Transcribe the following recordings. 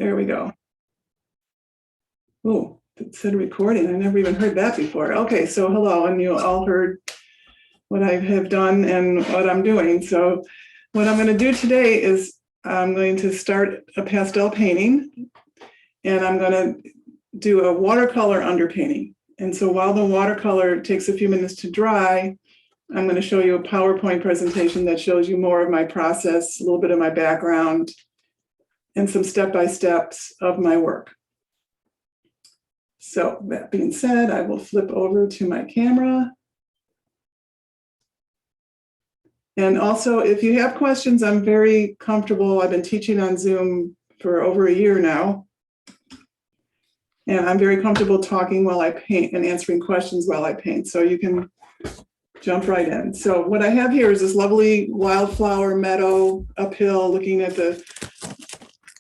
There we go. Oh, it said recording. I never even heard that before. Okay, so hello, and you all heard what I have done and what I'm doing. So what I'm going to do today is I'm going to start a pastel painting, and I'm going to do a watercolor underpainting. And so while the watercolor takes a few minutes to dry, I'm going to show you a PowerPoint presentation that shows you more of my process, a little bit of my background, and some step-by-steps of my work. So that being said, I will flip over to my camera. And also, if you have questions, I'm very comfortable. I've been teaching on Zoom for over a year now. And I'm very comfortable talking while I paint and answering questions while I paint. So you can jump right in. So what I have here is this lovely wildflower meadow uphill, looking at the,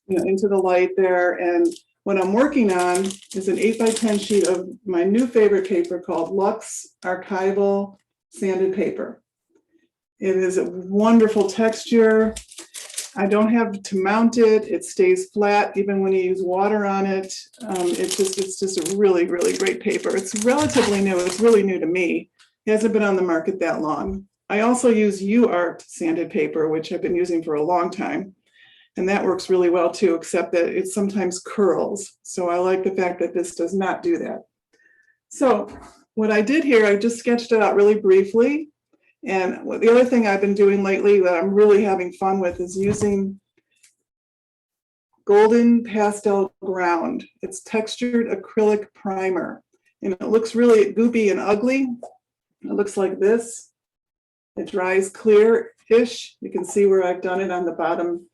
into the light there. And what I'm working on is an 8x10 sheet of my new favorite paper called Luxe Archival Sanded Paper. It is a wonderful texture. I don't have to mount it. It stays flat even when you use water on it. It's just a really, really great paper. It's relatively new. It's really new to me. It hasn't been on the market that long. I also use UArt sanded paper, which I've been using for a long time. And that works really well too, except that it sometimes curls. So I like the fact that this does not do that. So what I did here, I just sketched it out really briefly. And the other thing I've been doing lately that I'm really having fun with is using golden pastel ground. It's textured acrylic primer. And it looks really goopy and ugly. It looks like this. It dries clear-ish. You can see where I've done it on the bottom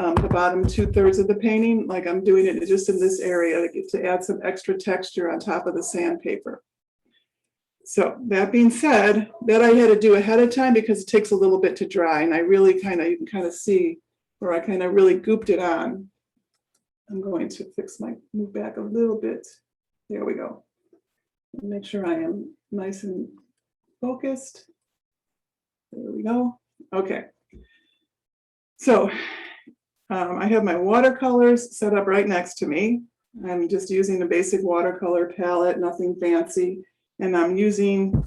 2/3 of the painting. Like I'm doing it just in this area to add some extra texture on top of the sandpaper. So that being said, that I had to do ahead of time because it takes a little bit to dry, and I really you can kind of see where I kind of really gooped it on. I'm going to move back a little bit. There we go. Make sure I am nice and focused. There we go. Okay. So I have my watercolors set up right next to me. I'm just using the basic watercolor palette, nothing fancy. And I'm using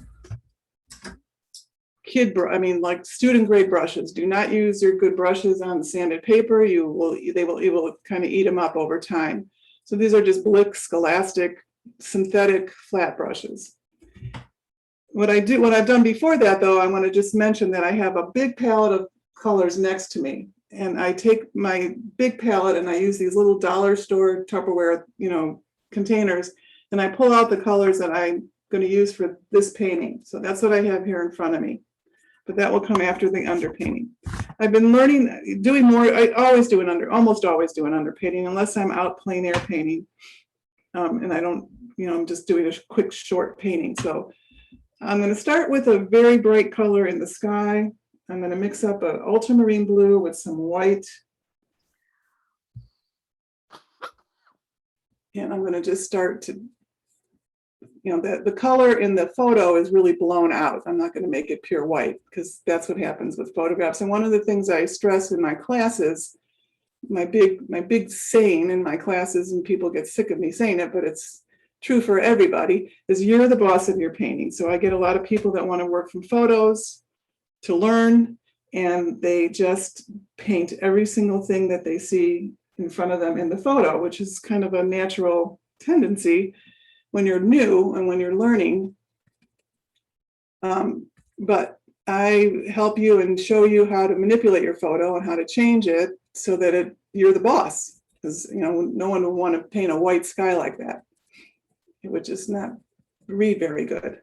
like student grade brushes. Do not use your good brushes on sanded paper. It will kind of eat them up over time. So these are just Blick Scholastic synthetic flat brushes. What I've done before that though, I want to just mention that I have a big palette of colors next to me. And I take my big palette and I use these little dollar store Tupperware, containers, and I pull out the colors that I'm going to use for this painting. So that's what I have here in front of me. But that will come after the underpainting. I've been learning, doing more. I almost always do an underpainting unless I'm out plein air painting. And I don't, I'm just doing a quick short painting. So I'm going to start with a very bright color in the sky. I'm going to mix up an ultramarine blue with some white. And I'm going to just start to, the color in the photo is really blown out. I'm not going to make it pure white because that's what happens with photographs. And one of the things I stress in my classes, my big saying in my classes, and people get sick of me saying it, but it's true for everybody, is you're the boss of your painting. So I get a lot of people that want to work from photos to learn, and they just paint every single thing that they see in front of them in the photo, which is kind of a natural tendency when you're new and when you're learning. But I help you and show you how to manipulate your photo and how to change it so that you're the boss, because no one would want to paint a white sky like that. It would just not read very good.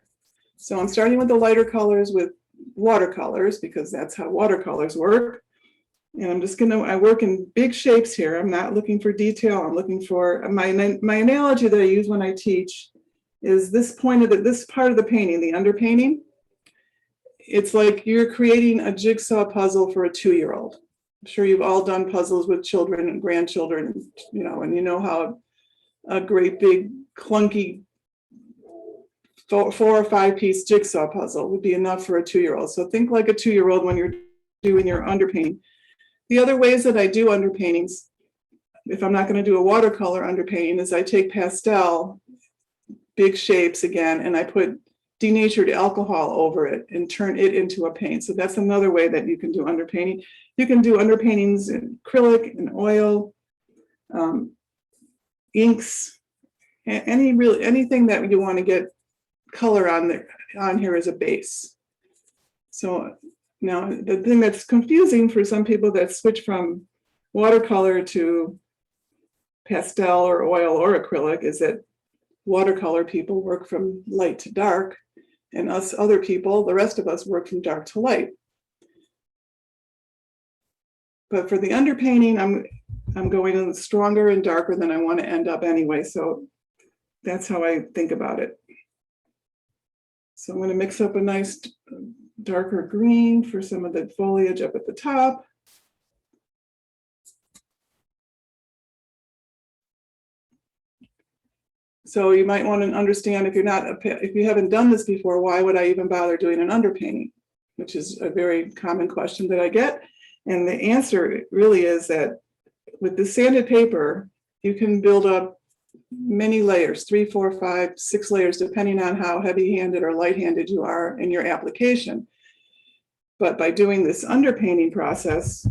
So I'm starting with the lighter colors with watercolors because that's how watercolors work. And I'm just I work in big shapes here. I'm not looking for detail. I'm looking for my analogy that I use when I teach is this part of the painting, the underpainting. It's like you're creating a jigsaw puzzle for a 2-year-old. I'm sure you've all done puzzles with children and grandchildren, and you know how a great big clunky 4 or 5 piece jigsaw puzzle would be enough for a 2-year-old. So think like a 2-year-old when you're doing your underpainting. The other ways that I do underpaintings if I'm not going to do a watercolor underpainting, is I take pastel, big shapes again, and I put denatured alcohol over it and turn it into a paint. So that's another way that you can do underpainting. You can do underpaintings in acrylic and oil, inks, anything that you want to get color on here as a base. So now the thing that's confusing for some people that switch from watercolor to pastel or oil or acrylic is that watercolor people work from light to dark, and us other people, the rest of us, work from dark to light. But for the underpainting, I'm going in stronger and darker than I want to end up anyway. So that's how I think about it. So I'm going to mix up a nice darker green for some of the foliage up at the top. So you might want to understand, if you haven't done this before, why would I even bother doing an underpainting? Which is a very common question that I get. And the answer really is that with the sanded paper, you can build up many layers, 3, 4, 5, 6 layers, depending on how heavy-handed or light-handed you are in your application. But by doing this underpainting process,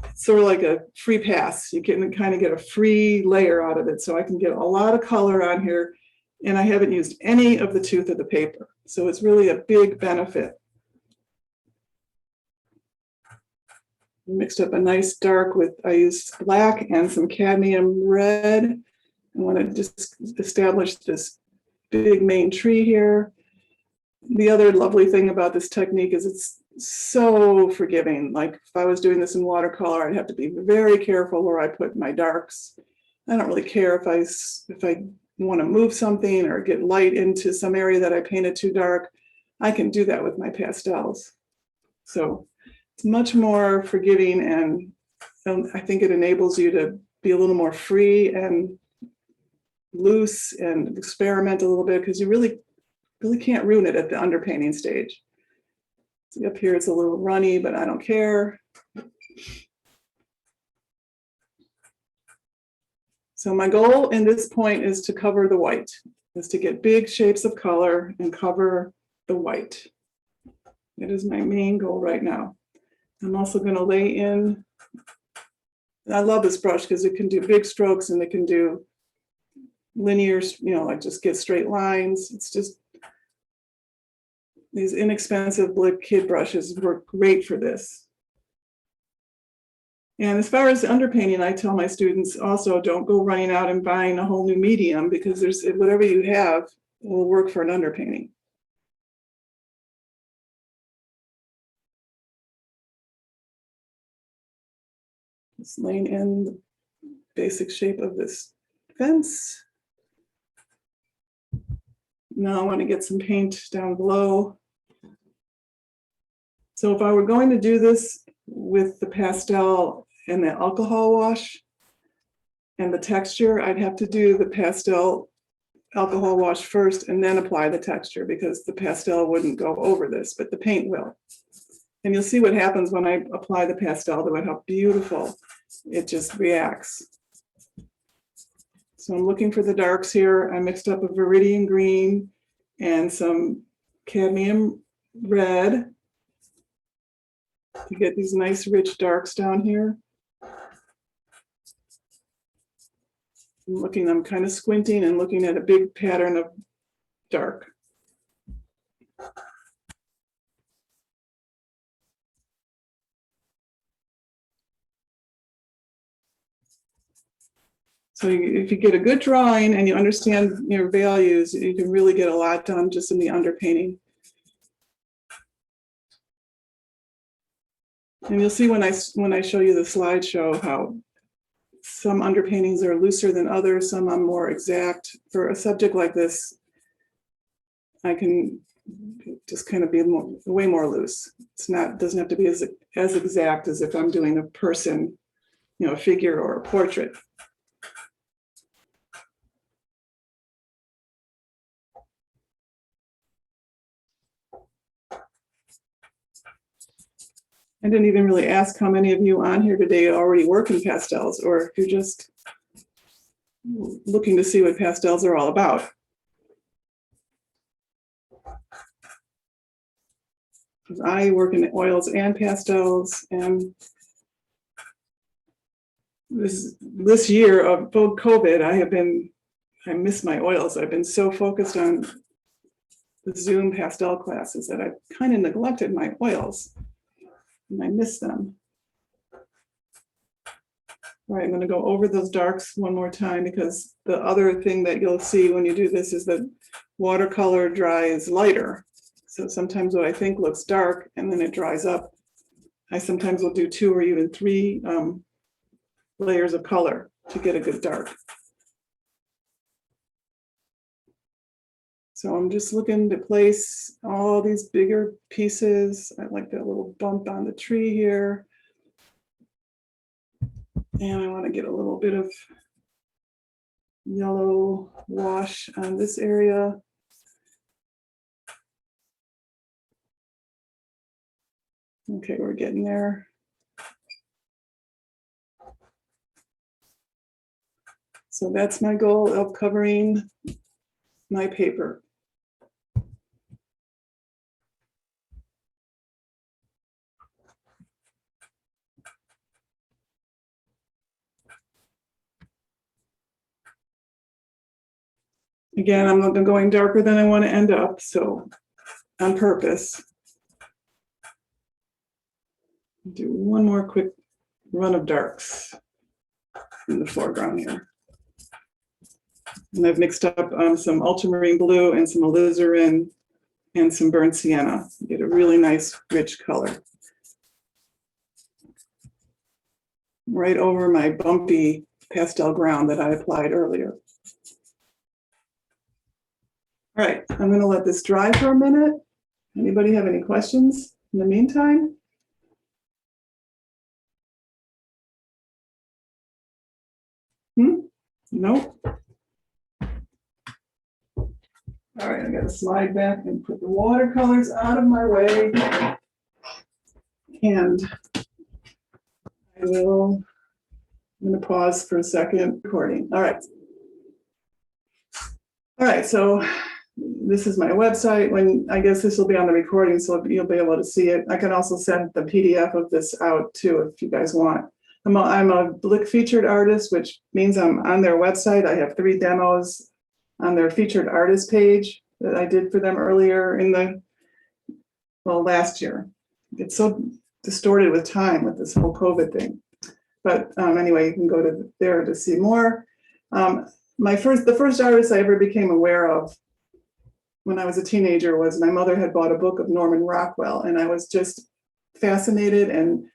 it's sort of like a free pass. You can kind of get a free layer out of it. So I can get a lot of color on here, and I haven't used any of the tooth of the paper. So it's really a big benefit. Mixed up a nice dark with, I used black and some cadmium red. I want to just establish this big main tree here. The other lovely thing about this technique is it's so forgiving. Like if I was doing this in watercolor, I'd have to be very careful where I put my darks. I don't really care if I want to move something or get light into some area that I painted too dark. I can do that with my pastels. So it's much more forgiving, and I think it enables you to be a little more free and loose and experiment a little bit, because you really can't ruin it at the underpainting stage. See, up here it's a little runny, but I don't care. So my goal in this point is to cover the white, is to get big shapes of color and cover the white. It is my main goal right now. I'm also going to lay in, I love this brush because it can do big strokes and it can do linear, like just get straight lines. It's just, these inexpensive Blick kid brushes work great for this. And as far as the underpainting, I tell my students also, don't go running out and buying a whole new medium, because whatever you have will work for an underpainting. Just laying in the basic shape of this fence. Now I want to get some paint down below. So if I were going to do this with the pastel and the alcohol wash and the texture, I'd have to do the pastel alcohol wash first and then apply the texture, because the pastel wouldn't go over this, but the paint will. And you'll see what happens when I apply the pastel to it, how beautiful it just reacts. So I'm looking for the darks here. I mixed up a viridian green and some cadmium red to get these nice rich darks down here. I'm kind of squinting and looking at a big pattern of dark. So if you get a good drawing and you understand your values, you can really get a lot done just in the underpainting. And you'll see when I show you the slideshow how some underpaintings are looser than others, some I'm more exact. For a subject like this, I can just kind of be way more loose. Doesn't have to be as exact as if I'm doing a person, a figure or a portrait. I didn't even really ask how many of you on here today already work in pastels, or if you're just looking to see what pastels are all about. I work in oils and pastels, and this year of COVID, I miss my oils. I've been so focused on the Zoom pastel classes that I've kind of neglected my oils, and I miss them. All right, I'm going to go over those darks one more time, because the other thing that you'll see when you do this is that watercolor dries lighter. So sometimes what I think looks dark and then it dries up, I sometimes will do 2 or even 3 layers of color to get a good dark. So I'm just looking to place all these bigger pieces. I like that little bump on the tree here. And I want to get a little bit of yellow wash on this area. Okay, we're getting there. So that's my goal of covering my paper. Again, I'm going darker than I want to end up, so on purpose. Do one more quick run of darks in the foreground here. And I've mixed up some ultramarine blue and some alizarin and some burnt sienna. You get a really nice rich color. Right over my bumpy pastel ground that I applied earlier. All right, I'm going to let this dry for a minute. Anybody have any questions in the meantime? Nope. All right, I got to slide back and put the watercolors out of my way. And I'm going to pause for a second recording. All right. All right, so this is my website. I guess this will be on the recording, so you'll be able to see it. I can also send the PDF of this out too, if you guys want. I'm a Blick featured artist, which means I'm on their website. I have 3 demos on their featured artist page that I did for them earlier in last year. It's so distorted with time with this whole COVID thing. But anyway, you can go to there to see more. The first artist I ever became aware of when I was a teenager was my mother had bought a book of Norman Rockwell, and I was just fascinated and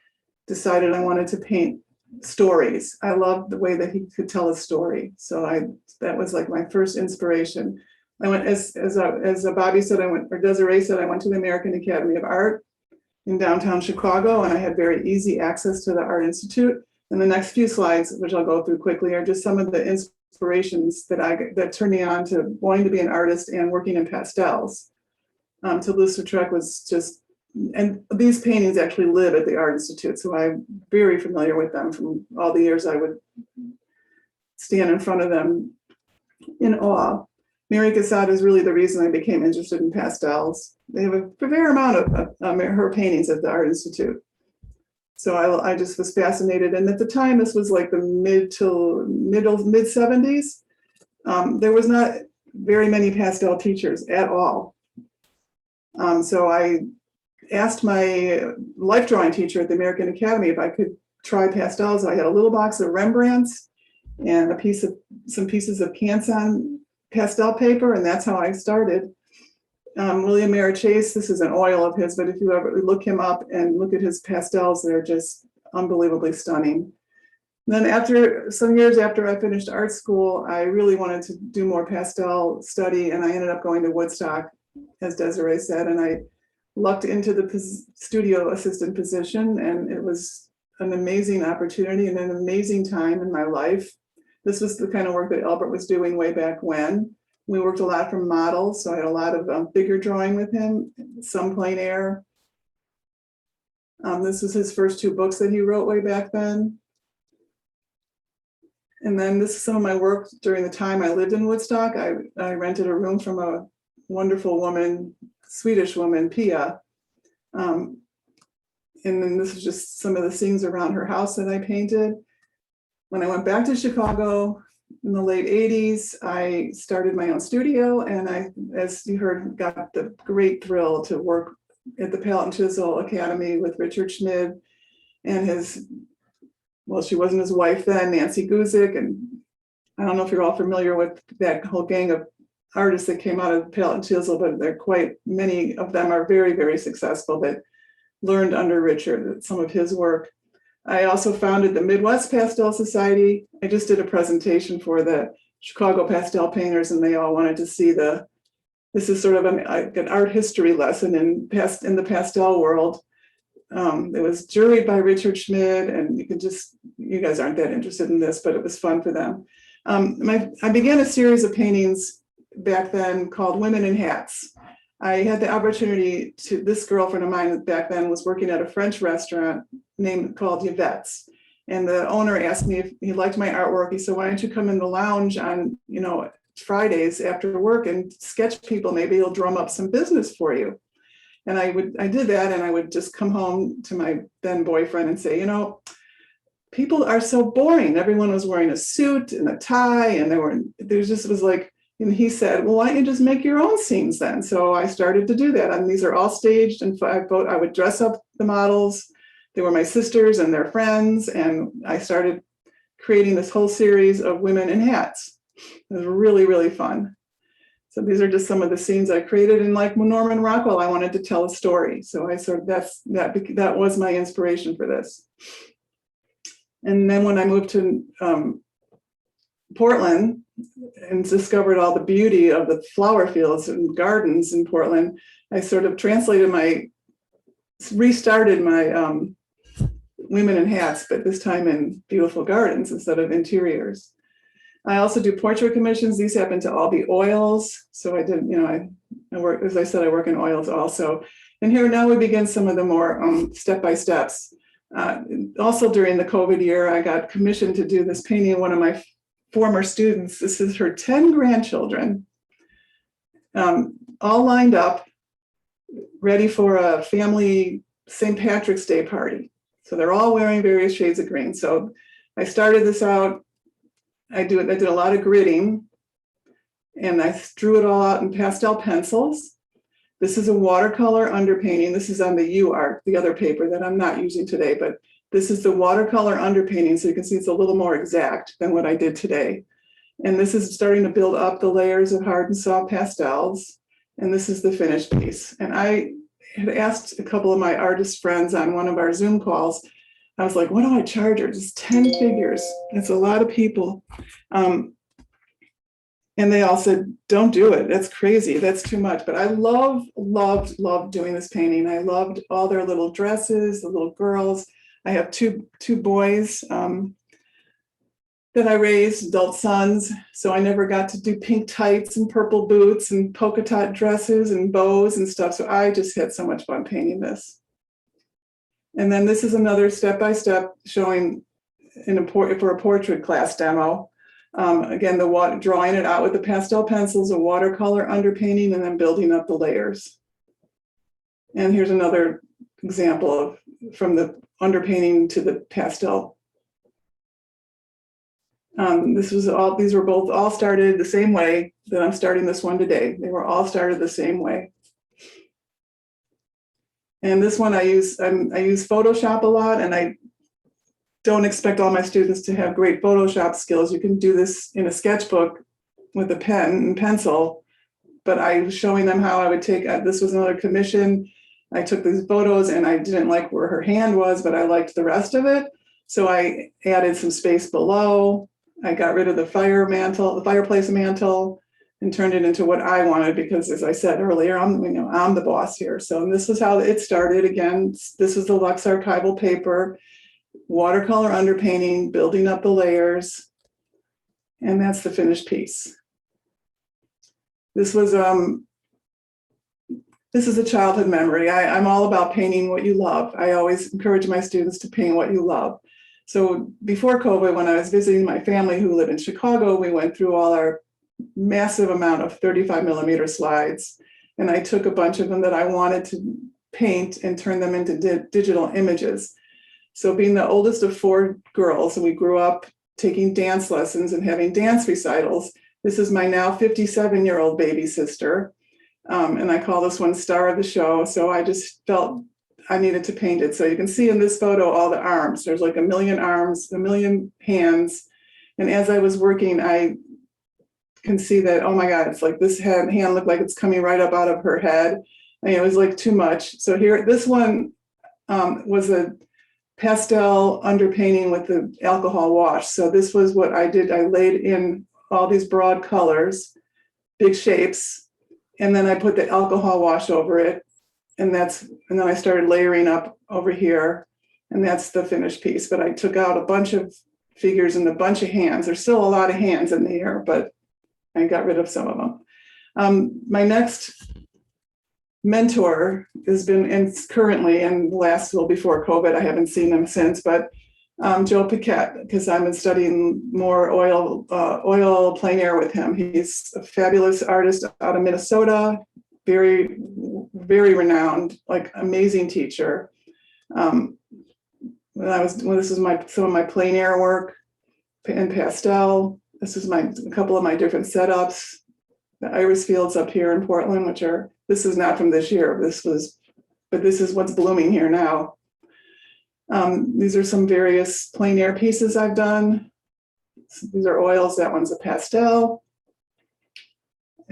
decided I wanted to paint stories. I loved the way that he could tell a story. So that was like my first inspiration. I went, as Bobby said, Desiree said, I went to the American Academy of Art in downtown Chicago, and I had very easy access to the Art Institute. And the next few slides, which I'll go through quickly, are just some of the inspirations that turned me on to wanting to be an artist and working in pastels. Toulouse-Lautrec was just, and these paintings actually live at the Art Institute, so I'm very familiar with them from all the years I would stand in front of them in awe. Mary Cassatt is really the reason I became interested in pastels. They have a fair amount of her paintings at the Art Institute. So I just was fascinated. And at the time, this was like the mid 70s. There was not very many pastel teachers at all. So I asked my life drawing teacher at the American Academy if I could try pastels. I had a little box of Rembrandts and some pieces of Canson pastel paper, and that's how I started. William Merritt Chase, this is an oil of his, but if you ever look him up and look at his pastels, they're just unbelievably stunning. And then some years after I finished art school, I really wanted to do more pastel study, and I ended up going to Woodstock, as Desiree said, and I lucked into the studio assistant position, and it was an amazing opportunity and an amazing time in my life. This was the kind of work that Albert was doing way back when. We worked a lot from models, so I had a lot of figure drawing with him, some plein air. This was his first 2 books that he wrote way back then. And then this is some of my work during the time I lived in Woodstock. I rented a room from a wonderful woman, Swedish woman, Pia. And then this is just some of the scenes around her house that I painted. When I went back to Chicago in the late 80s, I started my own studio, and I, as you heard, got the great thrill to work at the Palette and Chisel Academy with Richard Schmid and his, well, she wasn't his wife then, Nancy Guzik. And I don't know if you're all familiar with that whole gang of artists that came out of Palette and Chisel, but they're quite, many of them are very, very successful that learned under Richard, some of his work. I also founded the Midwest Pastel Society. I just did a presentation for the Chicago pastel painters, and they all wanted to see this is sort of an art history lesson in the pastel world. It was juried by Richard Schmid, and you guys aren't that interested in this, but it was fun for them. I began a series of paintings back then called Women in Hats. I had the opportunity to, this girlfriend of mine back then was working at a French restaurant called Yvette's. And the owner asked me if he liked my artwork. He said, why don't you come in the lounge on, Fridays after work and sketch people? Maybe he'll drum up some business for you. And I did that, and I would just come home to my then boyfriend and say, people are so boring. Everyone was wearing a suit and a tie, and and he said, well, why don't you just make your own scenes then? So I started to do that. And these are all staged, and I would dress up the models. They were my sisters and their friends. And I started creating this whole series of women in hats. It was really, really fun. So these are just some of the scenes I created. And like Norman Rockwell, I wanted to tell a story. So that was my inspiration for this. And then when I moved to Portland and discovered all the beauty of the flower fields and gardens in Portland, I sort of restarted my women in hats, but this time in beautiful gardens instead of interiors. I also do portrait commissions. These happen to all be oils. So I did, I work, as I said, I work in oils also. And here now we begin some of the more step-by-steps. Also during the COVID year, I got commissioned to do this painting of one of my former students. This is her 10 grandchildren, all lined up, ready for a family St. Patrick's Day party. So they're all wearing various shades of green. So I started this out. I did a lot of gridding, and I drew it all out in pastel pencils. This is a watercolor underpainting. This is on the UArt, the other paper that I'm not using today, but this is the watercolor underpainting. So you can see it's a little more exact than what I did today. And this is starting to build up the layers of hard and soft pastels. And this is the finished piece. And I had asked a couple of my artist friends on one of our Zoom calls, I was like, what do I charge her? Just 10 figures. It's a lot of people. And they all said, don't do it. That's crazy. That's too much. But I loved doing this painting. I loved all their little dresses, the little girls. I have two boys that I raised, adult sons. So I never got to do pink tights and purple boots and polka dot dresses and bows and stuff. So I just had so much fun painting this. And then this is another step-by-step showing for a portrait class demo. Again, drawing it out with the pastel pencils, a watercolor underpainting, and then building up the layers. And here's another example from the underpainting to the pastel. These were both all started the same way that I'm starting this one today. They were all started the same way. And this one I use Photoshop a lot, and I don't expect all my students to have great Photoshop skills. You can do this in a sketchbook with a pen and pencil, but I was showing them how I would take, this was another commission. I took these photos and I didn't like where her hand was, but I liked the rest of it. So I added some space below. I got rid of the fireplace mantle, and turned it into what I wanted, because as I said earlier, I'm the boss here. So this is how it started. Again, this is the Lux archival paper, watercolor underpainting, building up the layers, and that's the finished piece. This is a childhood memory. I'm all about painting what you love. I always encourage my students to paint what you love. So before COVID, when I was visiting my family who live in Chicago, we went through all our massive amount of 35 millimeter slides. And I took a bunch of them that I wanted to paint and turn them into digital images. So being the oldest of 4 girls, and we grew up taking dance lessons and having dance recitals, this is my now 57-year-old baby sister. And I call this one Star of the Show. So I just felt I needed to paint it. So you can see in this photo all the arms. There's like a million arms, a million hands. And as I was working, I can see that, oh my God, it's like this hand looked like it's coming right up out of her head. And it was like too much. So here, this one was a pastel underpainting with the alcohol wash. So this was what I did. I laid in all these broad colors, big shapes, and then I put the alcohol wash over it. And then I started layering up over here, and that's the finished piece. But I took out a bunch of figures and a bunch of hands. There's still a lot of hands in there, but I got rid of some of them. My next mentor has been, and currently, and last, well, before COVID, I haven't seen him since, but Joe Paquette, because I've been studying more oil plein air with him. He's a fabulous artist out of Minnesota, very, very renowned, like amazing teacher. This is some of my plein air work in pastel. This is a couple of my different setups. The iris fields up here in Portland, this is not from this year. But this is what's blooming here now. These are some various plein air pieces I've done. These are oils. That one's a pastel.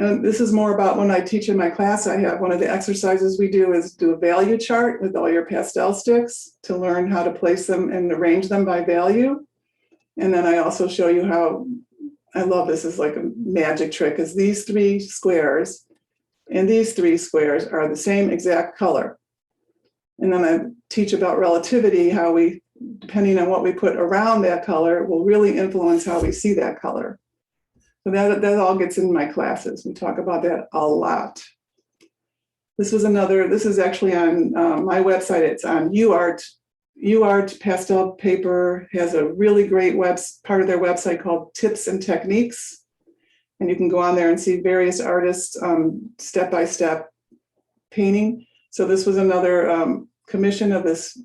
And this is more about when I teach in my class. I have one of the exercises we do is do a value chart with all your pastel sticks to learn how to place them and arrange them by value. And then I also show you how, I love this is like a magic trick, is these 3 squares and these 3 squares are the same exact color. And then I teach about relativity, how we, depending on what we put around that color, will really influence how we see that color. So that all gets in my classes. We talk about that a lot. This is actually on my website. It's on UArt. UArt Pastel Paper has a really great part of their website called Tips and Techniques. And you can go on there and see various artists step-by-step painting. So this was another commission of this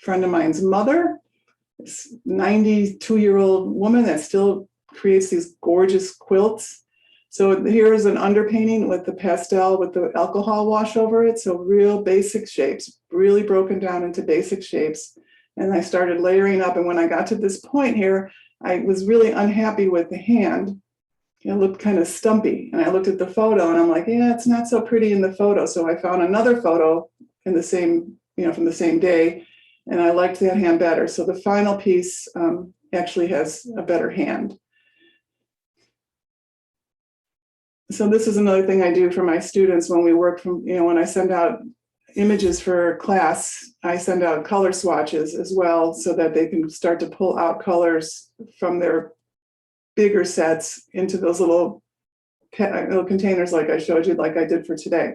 friend of mine's mother, this 92-year-old woman that still creates these gorgeous quilts. So here's an underpainting with the pastel with the alcohol wash over it. So real basic shapes, really broken down into basic shapes. And I started layering up. And when I got to this point here, I was really unhappy with the hand. It looked kind of stumpy. And I looked at the photo and I'm like, yeah, it's not so pretty in the photo. So I found another photo in the same, from the same day. And I liked that hand better. So the final piece actually has a better hand. So this is another thing I do for my students when we work from, when I send out images for class, I send out color swatches as well so that they can start to pull out colors from their bigger sets into those little containers like I showed you, like I did for today.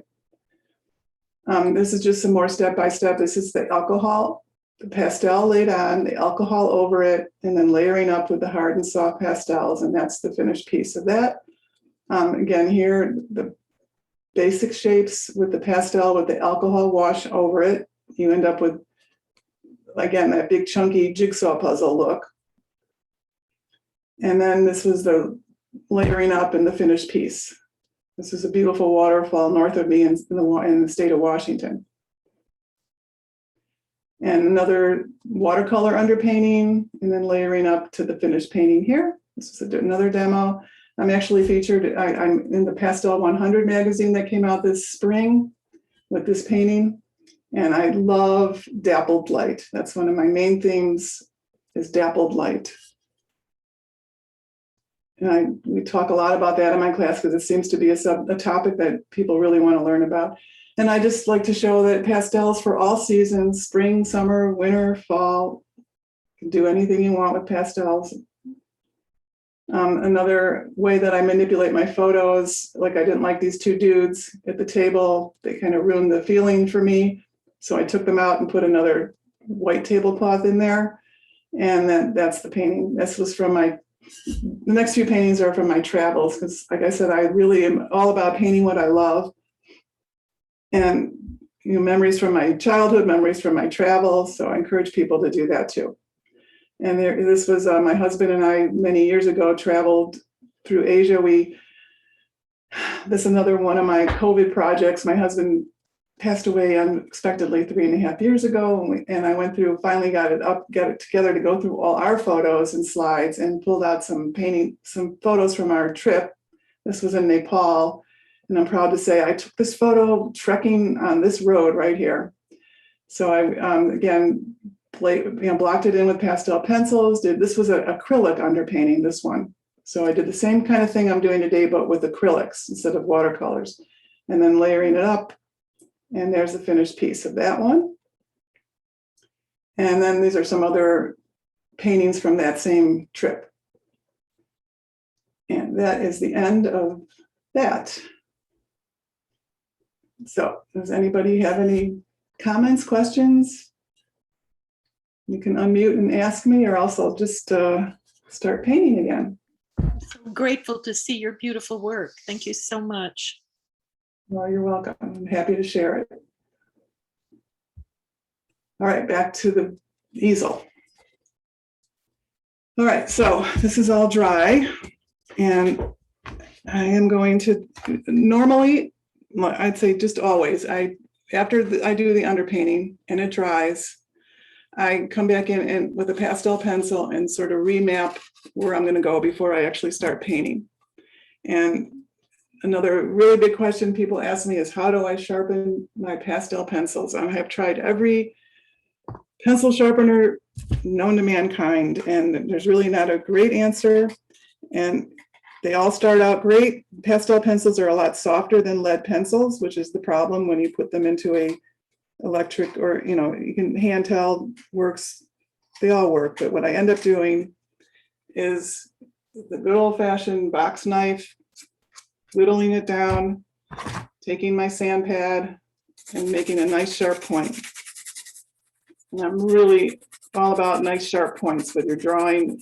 This is just some more step-by-step. This is the alcohol, the pastel laid on, the alcohol over it, and then layering up with the hard and soft pastels, and that's the finished piece of that. Again, here, the basic shapes with the pastel with the alcohol wash over it. You end up with, again, that big chunky jigsaw puzzle look. And then this was the layering up and the finished piece. This is a beautiful waterfall north of me in the state of Washington. And another watercolor underpainting, and then layering up to the finished painting here. This is another demo. I'm actually featured, I'm in the Pastel 100 magazine that came out this spring with this painting. And I love dappled light. That's one of my main themes, is dappled light. And we talk a lot about that in my class because it seems to be a topic that people really want to learn about. And I just like to show that pastels for all seasons, spring, summer, winter, fall, you can do anything you want with pastels. Another way that I manipulate my photos, like I didn't like these 2 dudes at the table. They kind of ruined the feeling for me. So I took them out and put another white tablecloth in there. And then that's the painting. This was from the next few paintings are from my travels, because like I said, I really am all about painting what I love. And memories from my childhood, memories from my travels. So I encourage people to do that too. And this was my husband and I many years ago traveled through Asia. This is another one of my COVID projects. My husband passed away unexpectedly 3.5 years ago, and I went through, finally got it together to go through all our photos and slides, and pulled out some photos from our trip. This was in Nepal, and I'm proud to say I took this photo trekking on this road right here. So I again blocked it in with pastel pencils. This was an acrylic underpainting, this one. So I did the same kind of thing I'm doing today, but with acrylics instead of watercolors, and then layering it up. And there's the finished piece of that one. And then these are some other paintings from that same trip. And that is the end of that. So does anybody have any comments, questions? You can unmute and ask me, or else I'll just start painting again. I'm so grateful to see your beautiful work. Thank you so much. Well, you're welcome. I'm happy to share it. All right, back to the easel. All right, so this is all dry, and I am going to, normally, I'd say just always, after I do the underpainting and it dries, I come back in and with a pastel pencil and sort of remap where I'm going to go before I actually start painting. And another really big question people ask me is, how do I sharpen my pastel pencils? I have tried every pencil sharpener known to mankind, and there's really not a great answer. And they all start out great. Pastel pencils are a lot softer than lead pencils, which is the problem when you put them into a electric, or you can handheld works. They all work, but what I end up doing is the good old-fashioned box knife, whittling it down, taking my sand pad and making a nice sharp point. And I'm really all about nice sharp points, whether you're drawing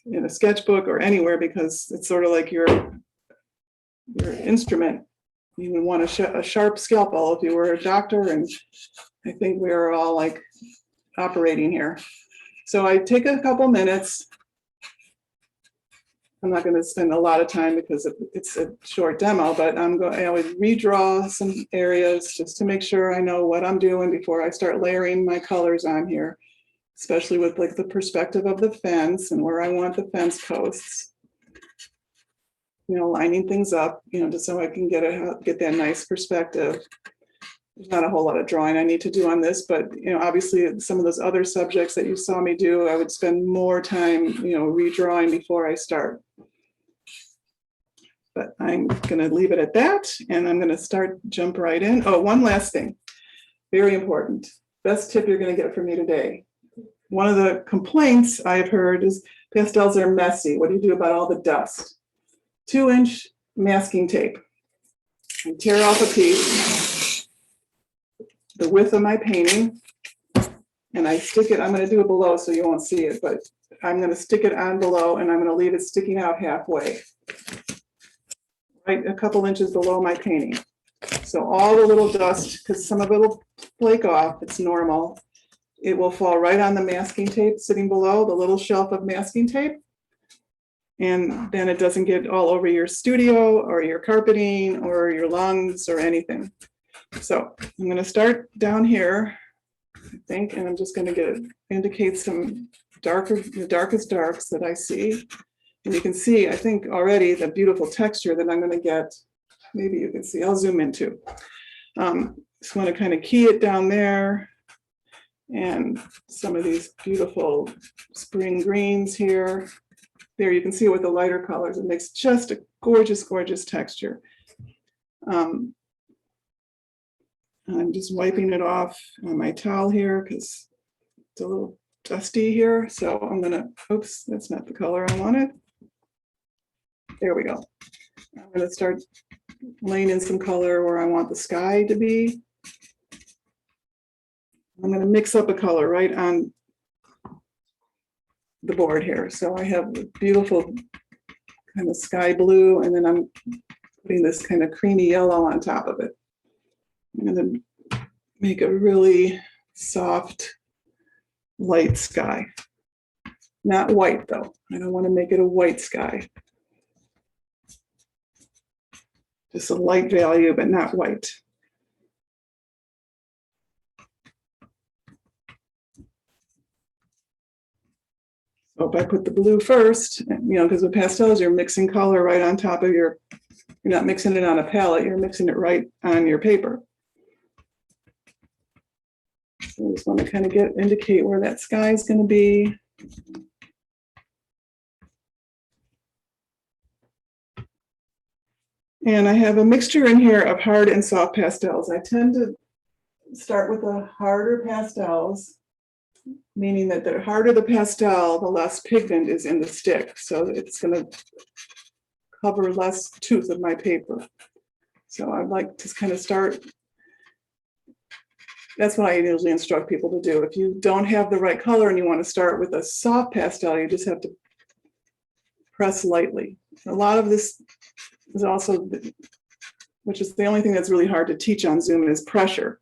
in a sketchbook or anywhere, because it's sort of like your instrument. You would want a sharp scalpel if you were a doctor, and I think we are all like operating here. So I take a couple minutes. I'm not going to spend a lot of time because it's a short demo, but I always redraw some areas just to make sure I know what I'm doing before I start layering my colors on here, especially with like the perspective of the fence and where I want the fence posts. Lining things up, just so I can get that nice perspective. There's not a whole lot of drawing I need to do on this, but obviously some of those other subjects that you saw me do, I would spend more time, redrawing before I start. But I'm going to leave it at that, and I'm going to jump right in. Oh, one last thing, very important. Best tip you're going to get from me today. One of the complaints I've heard is pastels are messy. What do you do about all the dust? 2-inch masking tape. I tear off a piece, the width of my painting, and I stick it. I'm going to do it below so you won't see it, but I'm going to stick it on below, and I'm going to leave it sticking out halfway, right a couple inches below my painting. So all the little dust, because some of it will flake off, it's normal. It will fall right on the masking tape sitting below, the little shelf of masking tape. And then it doesn't get all over your studio or your carpeting or your lungs or anything. So I'm going to start down here, I think, and I'm just going to indicate some the darkest darks that I see. And you can see, I think already, the beautiful texture that I'm going to get. Maybe you can see, I'll zoom in too. Just want to kind of key it down there. And some of these beautiful spring greens here. There you can see it with the lighter colors. It makes just a gorgeous, gorgeous texture. I'm just wiping it off on my towel here because it's a little dusty here. So I'm gonna, oops, that's not the color I wanted. There we go. I'm gonna start laying in some color where I want the sky to be. I'm gonna mix up a color right on the board here. So I have a beautiful kind of sky blue, and then I'm putting this kind of creamy yellow on top of it. I'm going to make a really soft, light sky. Not white though. I don't want to make it a white sky. Just a light value, but not white. So if I put the blue first, because with pastels, you're mixing color right on top of you're not mixing it on a palette, you're mixing it right on your paper. So I just want to kind of indicate where that sky is going to be. And I have a mixture in here of hard and soft pastels. I tend to start with the harder pastels, meaning that the harder the pastel, the less pigment is in the stick. So it's going to cover less tooth of my paper. So I'd like to kind of start. That's what I usually instruct people to do. If you don't have the right color and you want to start with a soft pastel, you just have to press lightly. A lot of this is also, which is the only thing that's really hard to teach on Zoom, is pressure.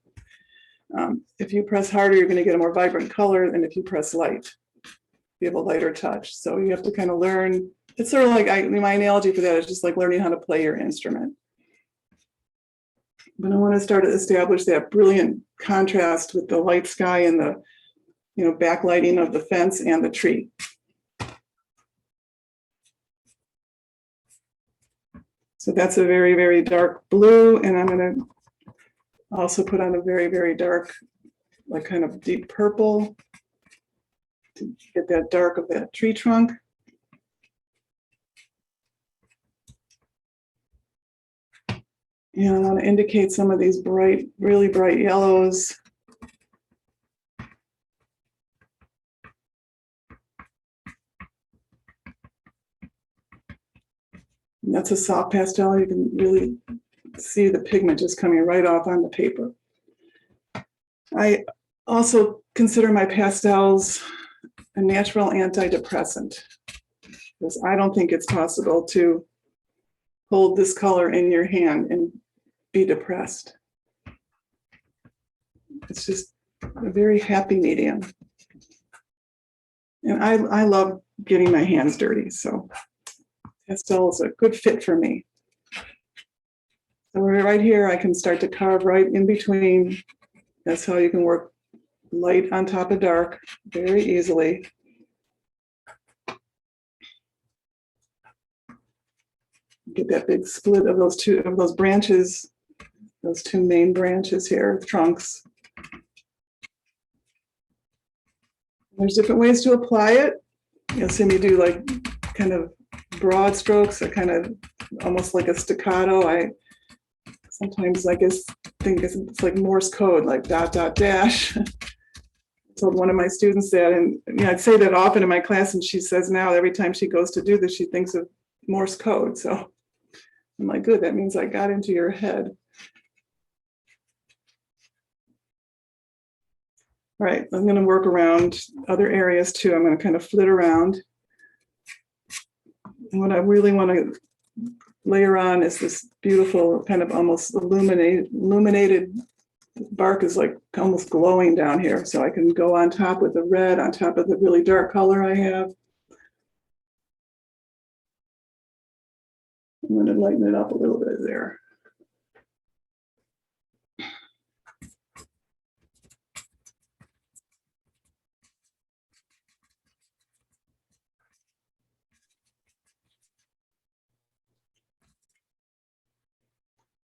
If you press harder, you're going to get a more vibrant color than if you press light. You have a lighter touch. So you have to kind of learn. It's sort of like, my analogy for that is just like learning how to play your instrument. But I want to start to establish that brilliant contrast with the light sky and the backlighting of the fence and the tree. So that's a very, very dark blue, and I'm going to also put on a very, very dark, like kind of deep purple to get that dark of that tree trunk. And I want to indicate some of these bright, really bright yellows. And that's a soft pastel. You can really see the pigment just coming right off on the paper. I also consider my pastels a natural antidepressant, because I don't think it's possible to hold this color in your hand and be depressed. It's just a very happy medium. And I love getting my hands dirty, so pastel is a good fit for me. So right here, I can start to carve right in between. That's how you can work light on top of dark very easily. Get that big split of those branches, those two main branches here, trunks. There's different ways to apply it. You'll see me do like kind of broad strokes, or kind of almost like a staccato. I sometimes think it's like Morse code, like dot, dot, dash. I told one of my students that, and I'd say that often in my class, and she says now every time she goes to do this, she thinks of Morse code. So I'm like, good, that means I got into your head. All right, I'm going to work around other areas too. I'm going to kind of flit around. And what I really want to layer on is this beautiful kind of almost illuminated bark is like almost glowing down here. So I can go on top with the red on top of the really dark color I have. I'm going to lighten it up a little bit there.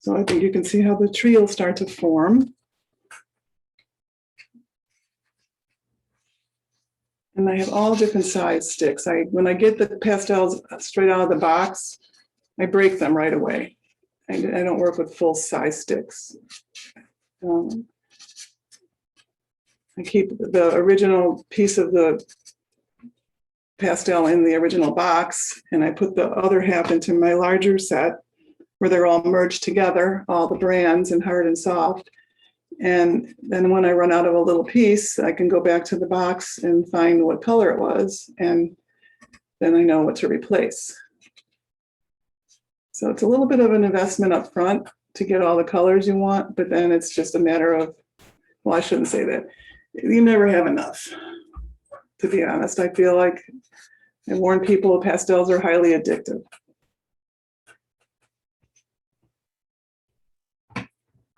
So I think you can see how the tree will start to form. And I have all different size sticks. When I get the pastels straight out of the box, I break them right away. I don't work with full size sticks. I keep the original piece of the pastel in the original box, and I put the other half into my larger set where they're all merged together, all the brands in hard and soft. And then when I run out of a little piece, I can go back to the box and find what color it was, and then I know what to replace. So it's a little bit of an investment up front to get all the colors you want, but then it's just a matter of, well, I shouldn't say that. You never have enough, to be honest. I feel like I warn people, pastels are highly addictive.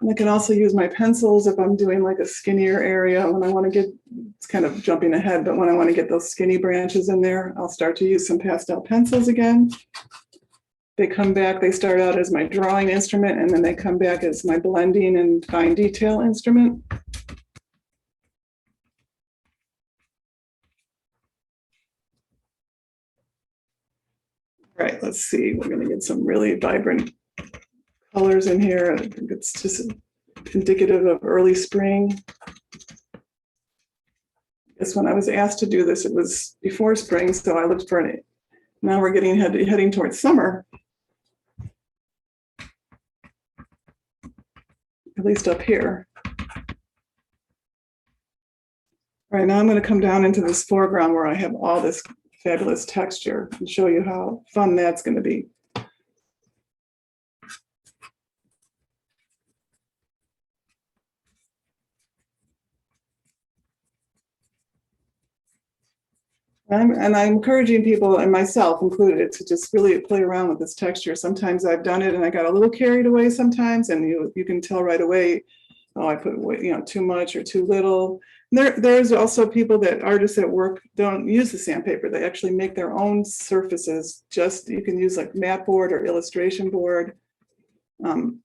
And I can also use my pencils if I'm doing like a skinnier area when I want to get, it's kind of jumping ahead, but when I want to get those skinny branches in there, I'll start to use some pastel pencils again. They come back, they start out as my drawing instrument, and then they come back as my blending and fine detail instrument. All right, let's see, we're gonna get some really vibrant colors in here. I think it's just indicative of early spring. I guess when I was asked to do this, it was before spring, so I looked for it. Now we're getting heading towards summer. At least up here. All right, now I'm going to come down into this foreground where I have all this fabulous texture and show you how fun that's going to be. And I'm encouraging people, and myself included, to just really play around with this texture. Sometimes I've done it and I got a little carried away sometimes, and you can tell right away, oh, I put too much or too little. There's also artists that work don't use the sandpaper. They actually make their own surfaces. You can use like mat board or illustration board, and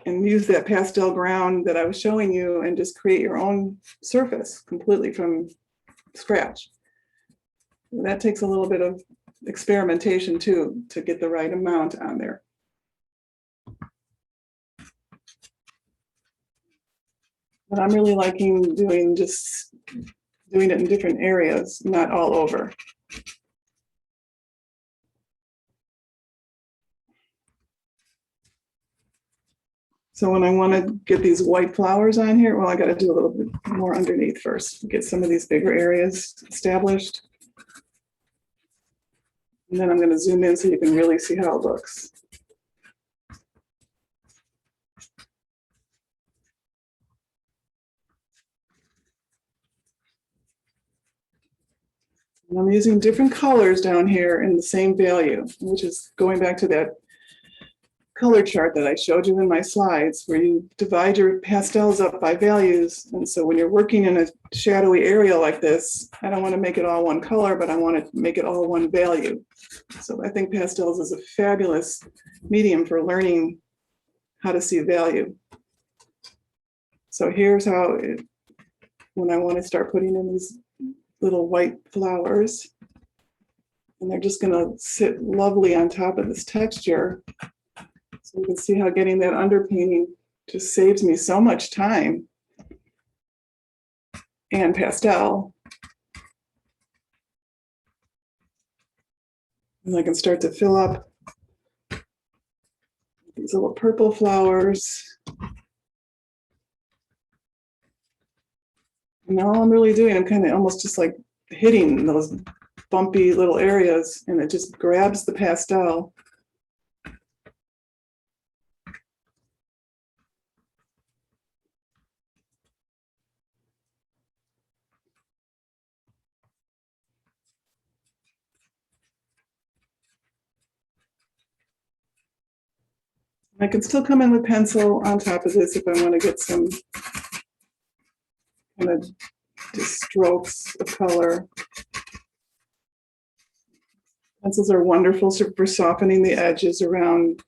use that pastel ground that I was showing you and just create your own surface completely from scratch. That takes a little bit of experimentation too, to get the right amount on there. But I'm really liking doing it in different areas, not all over. So when I want to get these white flowers on here, well, I got to do a little bit more underneath first, get some of these bigger areas established. And then I'm going to zoom in so you can really see how it looks. And I'm using different colors down here in the same value, which is going back to that color chart that I showed you in my slides, where you divide your pastels up by values. And so when you're working in a shadowy area like this, I don't want to make it all one color, but I want to make it all one value. So I think pastels is a fabulous medium for learning how to see value. So here's how when I want to start putting in these little white flowers, and they're just going to sit lovely on top of this texture. So you can see how getting that underpainting just saves me so much time and pastel. And I can start to fill up these little purple flowers. And now all I'm really doing, I'm kind of almost just like hitting those bumpy little areas, and it just grabs the pastel. I can still come in with pencil on top of this if I want to get some kind of just strokes of color. Pencils are wonderful for softening the edges around,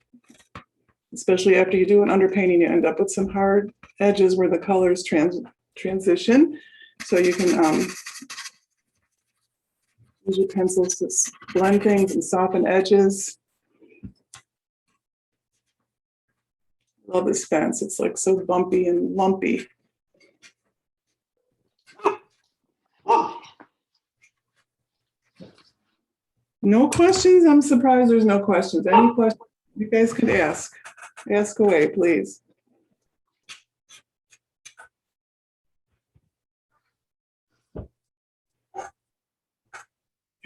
especially after you do an underpainting, you end up with some hard edges where the colors transition. So you can use your pencils to blend things and soften edges. Love this fence. It's like so bumpy and lumpy. No questions? I'm surprised there's no questions. Any questions you guys could ask? Ask away, please.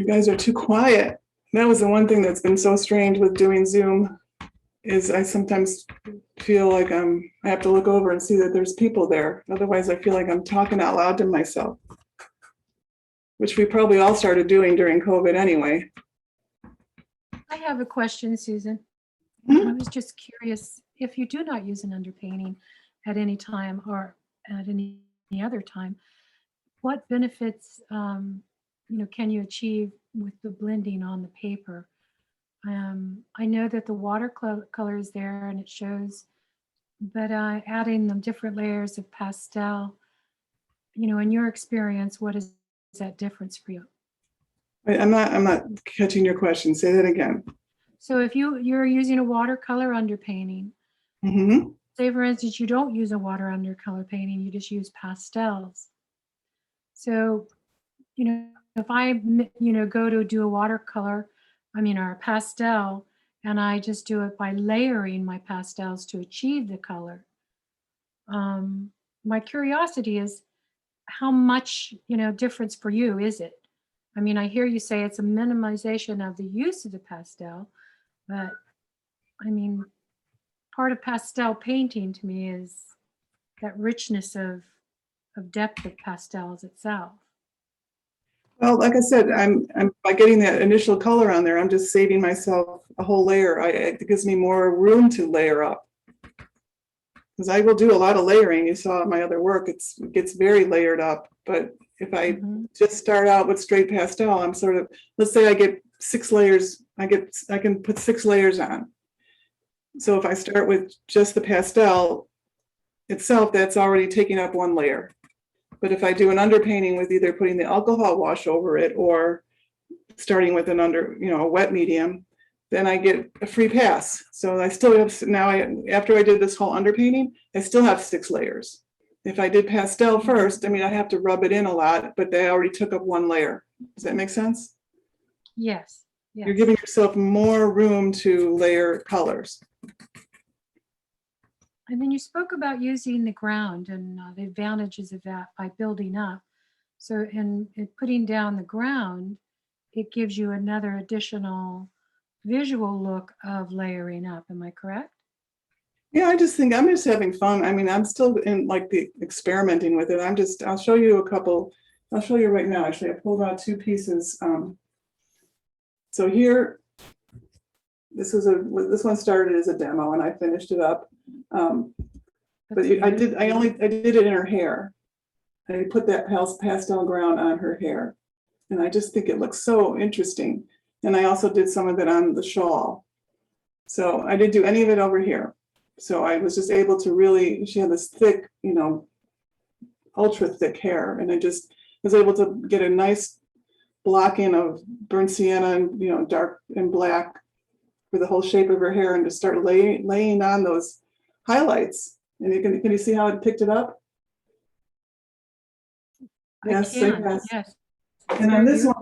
You guys are too quiet. That was the one thing that's been so strange with doing Zoom, is I sometimes feel like I have to look over and see that there's people there. Otherwise, I feel like I'm talking out loud to myself, which we probably all started doing during COVID anyway. I have a question, Susan. Mhm. I was just curious, if you do not use an underpainting at any time or at any other time, what benefits can you achieve with the blending on the paper? I know that the watercolor is there and it shows, but adding the different layers of pastel, in your experience, what is that difference for you? Wait, I'm not catching your question. Say that again. So if you're using a watercolor underpainting, Mm-hmm. say for instance, you don't use a water undercolor painting, you just use pastels. So, if I, go to do a watercolor, or a pastel, and I just do it by layering my pastels to achieve the color. My curiosity is how much, difference for you is it? I hear you say it's a minimization of the use of the pastel, but part of pastel painting to me is that richness of depth of pastels itself. Well, like I said, I'm by getting that initial color on there, I'm just saving myself a whole layer. It gives me more room to layer up. Because I will do a lot of layering. You saw in my other work, it gets very layered up. But if I just start out with straight pastel, I'm sort of, let's say I get 6 layers, I can put 6 layers on. So if I start with just the pastel itself, that's already taking up 1 layer. But if I do an underpainting with either putting the alcohol wash over it or starting with a wet medium, then I get a free pass. So I still have, after I did this whole underpainting, I still have 6 layers. If I did pastel first, I have to rub it in a lot, but they already took up 1 layer. Does that make sense? Yes. Yes. You're giving yourself more room to layer colors. And then you spoke about using the ground and the advantages of that by building up. So in putting down the ground, it gives you another additional visual look of layering up. Am I correct? Yeah, I just think I'm just having fun. I'm still in like the experimenting with it. I'll show you a couple. I'll show you right now. Actually, I pulled out 2 pieces. So here, this one started as a demo and I finished it up. But I did it in her hair. I put that pastel ground on her hair. And I just think it looks so interesting. And I also did some of it on the shawl. So I didn't do any of it over here. So I was just able to really, she had this thick, ultra thick hair. And I just was able to get a nice blocking of burnt sienna and, dark and black for the whole shape of her hair and to start laying on those highlights. And can you see how it picked it up? Yes, Yes. And then this one,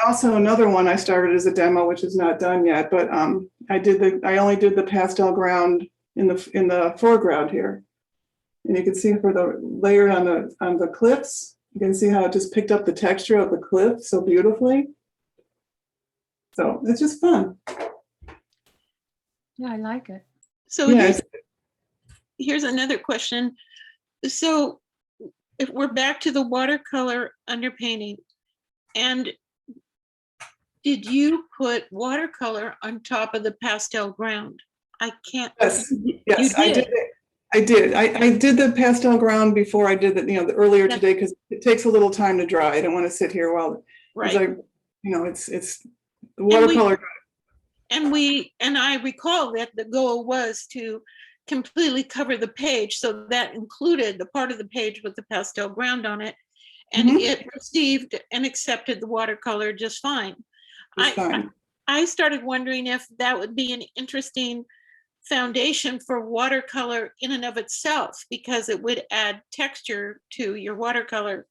also another one I started as a demo, which is not done yet, but I only did the pastel ground in the foreground here. And you can see for the layer on the cliffs, you can see how it just picked up the texture of the cliff so beautifully. So it's just fun. Yeah, I like it. So here's another question. So if we're back to the watercolor underpainting, and did you put watercolor on top of the pastel ground? I can't. Yes, You I did. I did. I did the pastel ground before I did the earlier today because it takes a little time to dry. I don't want to sit here while it's the watercolor. And I recall that the goal was to completely cover the page, so that included the part of the page with the pastel ground on it, and it received and accepted the watercolor just fine. I started wondering if that would be an interesting foundation for watercolor in and of itself, because it would add texture to your watercolor.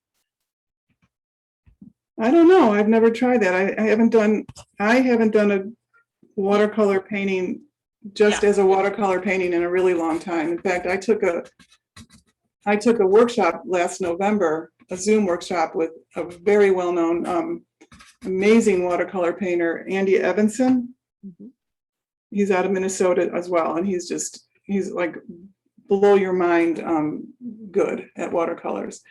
I don't know. I've never tried that. I haven't done a watercolor painting just as a watercolor painting in a really long time. In fact, I took a workshop last November, a Zoom workshop with a very well-known amazing watercolor painter, Andy Evanson. Mhm. He's out of Minnesota as well, and he's like blow your mind good at watercolors.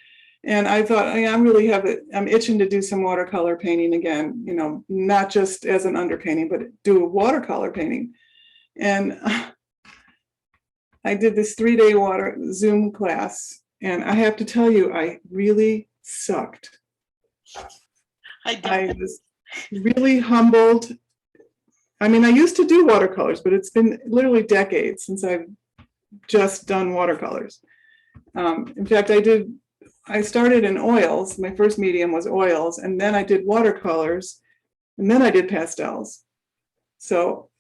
And I thought, I'm itching to do some watercolor painting again, you know, not just as an underpainting, but do a watercolor painting. And I did this 3-day Zoom class, and I have to tell you, I really sucked. I was really humbled. I mean, I used to do watercolors, but it's been literally decades since I've just done watercolors. In fact, I started in oils. My first medium was oils, and then I did watercolors, and then I did pastels. So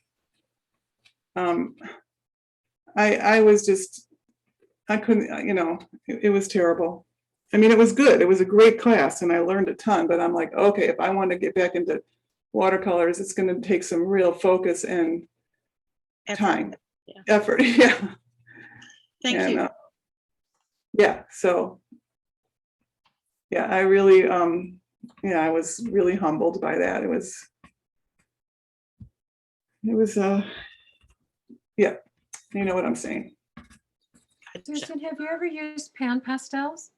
I was just, I couldn't, you know, it was terrible. I mean, it was good. It was a great class, and I learned a ton, but I'm like, okay, if I want to get back into watercolors, it's going to take some real focus and time, effort. Yeah. Thank you. Yeah. So, yeah, I really, I was really humbled by that. It was, yeah, you know what I'm saying. Susan, have you ever used pan pastels?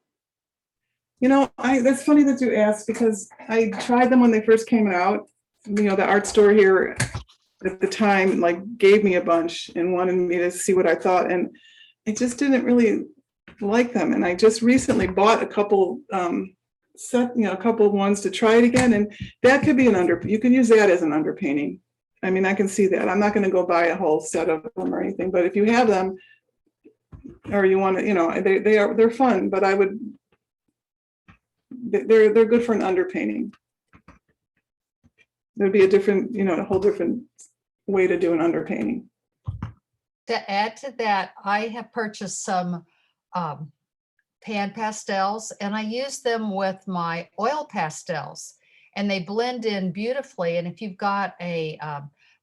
You know, that's funny that you asked, because I tried them when they first came out. You know, the art store here at the time like gave me a bunch and wanted me to see what I thought, and I just didn't really like them. And I just recently bought a couple a couple of ones to try it again, and that could be you can use that as an underpainting. I mean, I can see that. I'm not going to go buy a whole set of them or anything, but if you have them, or you want to, you know, they're fun, but they're good for an underpainting. There'd be a different, you know, a whole different way to do an underpainting. To add to that, I have purchased some pan pastels, and I use them with my oil pastels, and they blend in beautifully. And if you've got a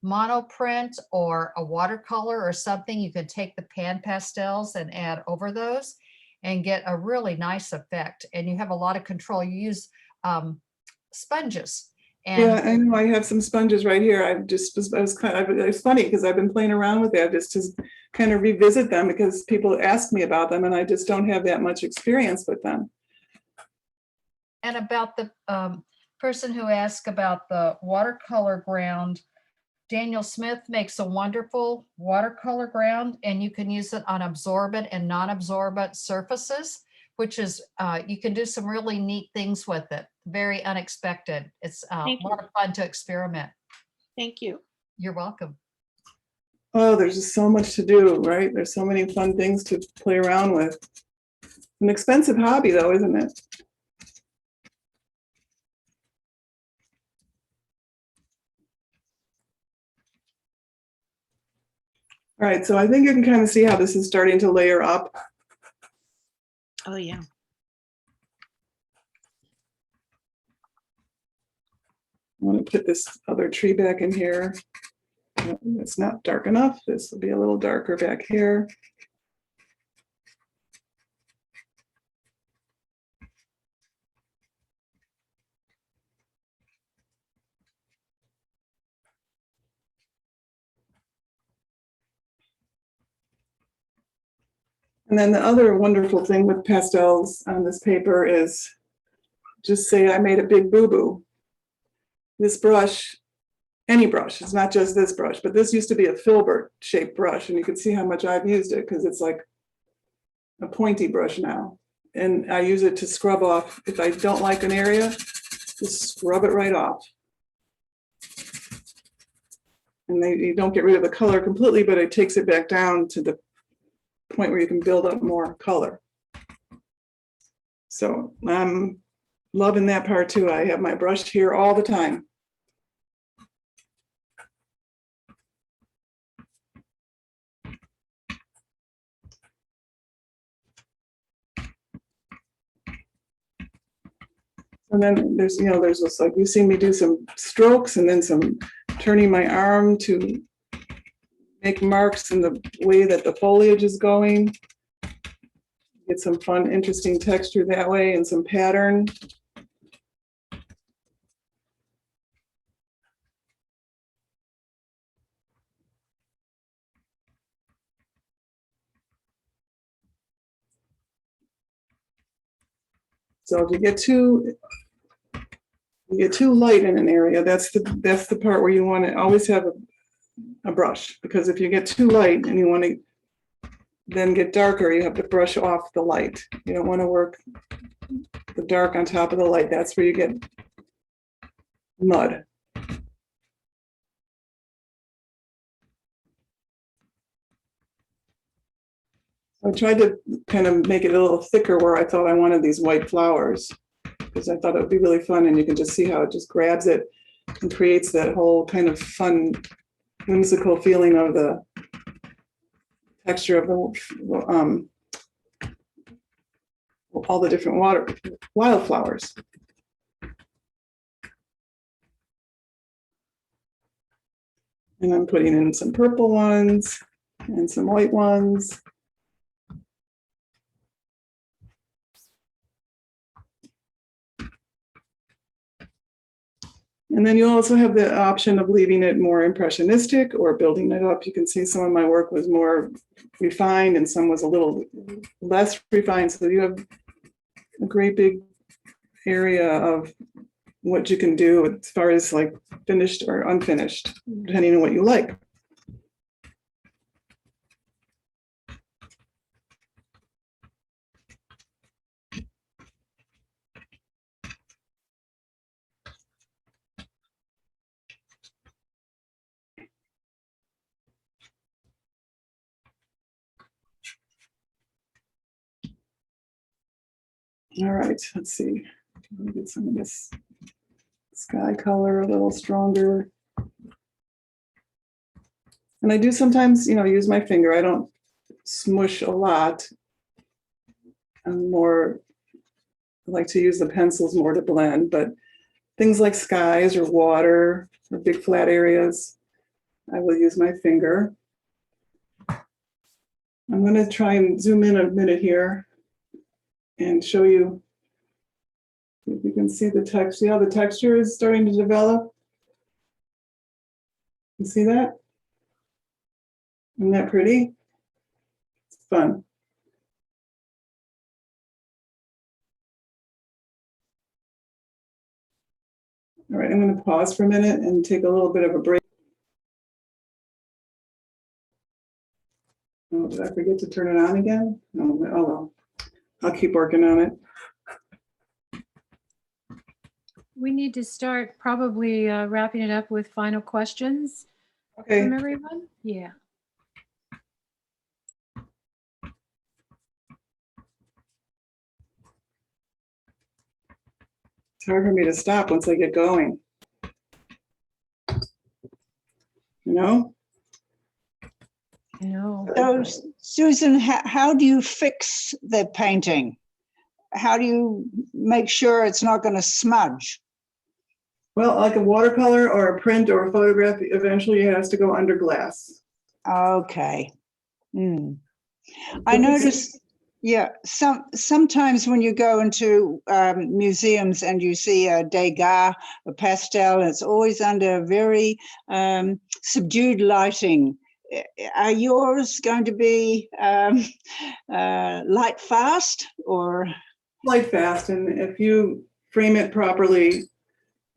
monoprint or a watercolor or something, you can take the pan pastels and add over those and get a really nice effect. And you have a lot of control. You use sponges. And yeah, I know I have some sponges right here. It's funny because I've been playing around with that just to kind of revisit them, because people ask me about them and I just don't have that much experience with them. And about the person who asked about the watercolor ground, Daniel Smith makes a wonderful watercolor ground, and you can use it on absorbent and non-absorbent surfaces, which is, you can do some really neat things with it. Very unexpected. It's a lot of fun to experiment. Thank you. You're welcome. Oh, there's just so much to do, right? There's so many fun things to play around with. An expensive hobby though, isn't it? All right, so I think you can kind of see how this is starting to layer up. Oh, yeah. I want to put this other tree back in here. It's not dark enough. This will be a little darker back here. And then the other wonderful thing with pastels on this paper is, just say I made a big boo-boo. This brush, any brush, it's not just this brush, but this used to be a filbert shaped brush, and you can see how much I've used it because it's like a pointy brush now. And I use it to scrub off. If I don't like an area, just scrub it right off. And you don't get rid of the color completely, but it takes it back down to the point where you can build up more color. So I'm loving that part too. I have my brush here all the time. And then there's this, like, you see me do some strokes and then some turning my arm to make marks in the way that the foliage is going. Get some fun, interesting texture that way and some pattern. So if you get too light in an area, that's the part where you want to always have a brush, because if you get too light and you want to then get darker, you have to brush off the light. You don't want to work the dark on top of the light. That's where you get mud. I tried to kind of make it a little thicker where I thought I wanted these white flowers, because I thought it would be really fun, and you can just see how it just grabs it and creates that whole kind of fun, whimsical feeling of the texture of the all the different wildflowers. And I'm putting in some purple ones and some white ones. And then you also have the option of leaving it more impressionistic or building it up. You can see some of my work was more refined and some was a little less refined. So you have a great big area of what you can do as far as like finished or unfinished, depending on what you like. All right, let's see. Let me get some of this sky color a little stronger. And I do sometimes, use my finger. I don't smush a lot. I'm more, I like to use the pencils more to blend, but things like skies or water or big flat areas, I will use my finger. I'm going to try and zoom in a minute here and show you, if you can see the text. See how the texture is starting to develop? You see that? Isn't that pretty? It's fun. All right, I'm going to pause for a minute and take a little bit of a break. Oh, did I forget to turn it on again? Oh well, I'll keep working on it. We need to start probably wrapping it up with final questions Okay. from everyone. Yeah. It's hard for me to stop once I get going. No. So, Susan, how do you fix the painting? How do you make sure it's not going to smudge? Well, like a watercolor or a print or a photograph, eventually it has to go under glass. Okay. I noticed, yeah, sometimes when you go into museums and you see a Degas, a pastel, it's always under very subdued lighting. Are yours going to be light fast or? Light fast, and if you frame it properly,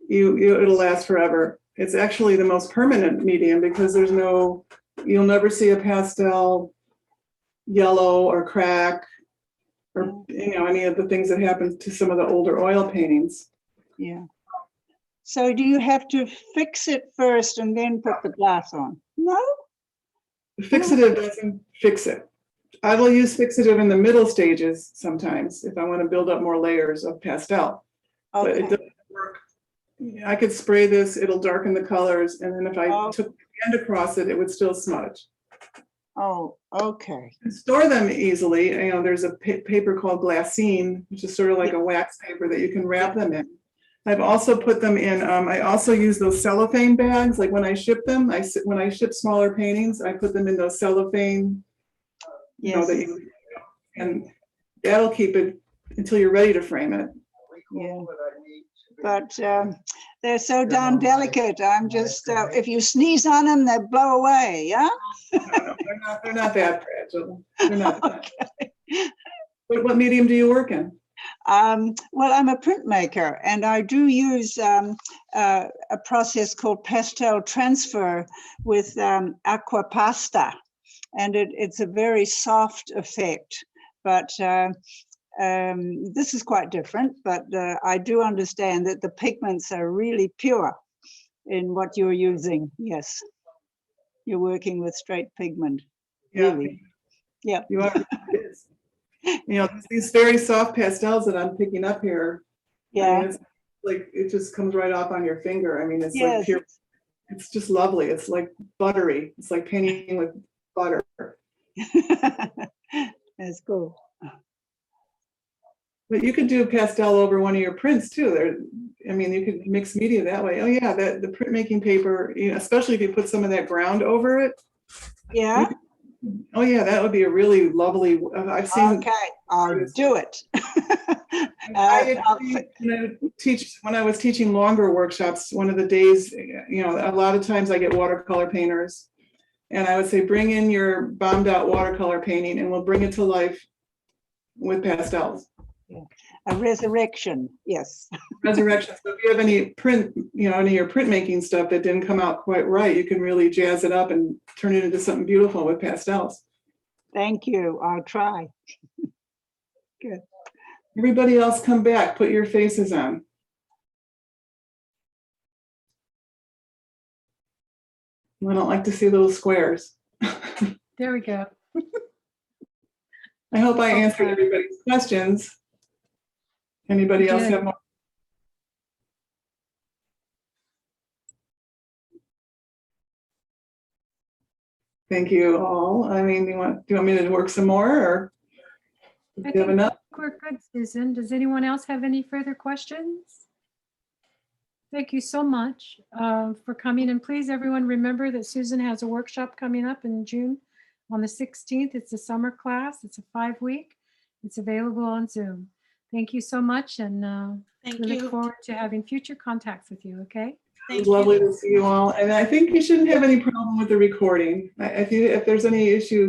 it'll last forever. It's actually the most permanent medium because you'll never see a pastel yellow or crack or any of the things that happen to some of the older oil paintings. Yeah. So do you have to fix it first and then put the glass on? No? Fixative doesn't fix it. I will use fixative in the middle stages sometimes if I want to build up more layers of pastel. But it doesn't work. I could spray this, it'll darken the colors, and then if I took the hand across it, it would still smudge. Oh, okay. You can store them easily. There's a paper called glassine, which is sort of like a wax paper that you can wrap them in. I've also put them in, I also use those cellophane bags. Like when I ship them, when I ship smaller paintings, I put them in those cellophane, Yes. and that'll keep it until you're ready to frame it. Yeah. But they're so darn delicate. I'm just, if you sneeze on them, they blow away, yeah? No, they're not that fragile. They're not that. What medium do you work in? Well, I'm a printmaker, and I do use a process called Pastel transfer with aqua pasta, and it's a very soft effect. But this is quite different. But I do understand that the pigments are really pure in what you're using. Yes, you're working with straight pigment. Really. Yeah. You are. You know, these very soft pastels that I'm picking up here. I Yeah. mean, it's like it just comes right off on your finger. I mean, it's Yes. like pure. It's just lovely. It's like buttery. It's like painting with butter. That's cool. But you could do pastel over one of your prints too. There, I mean, you could mix media that way. Oh yeah, that the printmaking paper, you know, especially if you put some of that ground over it. Yeah. Oh yeah, that would be a really lovely. I've seen. Okay, I'll do it. I when I was teaching longer workshops, one of the days, you know, a lot of times I get watercolor painters, and I would say, bring in your bombed out watercolor painting, and we'll bring it to life with pastels. A resurrection, yes. Resurrection. So if you have any print, you know, any of your printmaking stuff that didn't come out quite right, you can really jazz it up and turn it into something beautiful with pastels. Thank you. I'll try. Good. Everybody else come back, put your faces on. I don't like to see little squares. There we go. I hope I answered everybody's questions. Anybody else have more? Thank you all. I mean, do you want me to work some more, or do I you have think enough? we're good, Susan. Does anyone else have any further questions? Thank you so much for coming. And please, everyone, remember that Susan has a workshop coming up in June on the 16th. It's a summer class. It's a 5-week. It's available on Zoom. Thank you so much. And Thank we look you. forward to having future contacts with you, okay? It Thank was lovely you. to see you all. And I think you shouldn't have any problem with the recording. If there's any issues,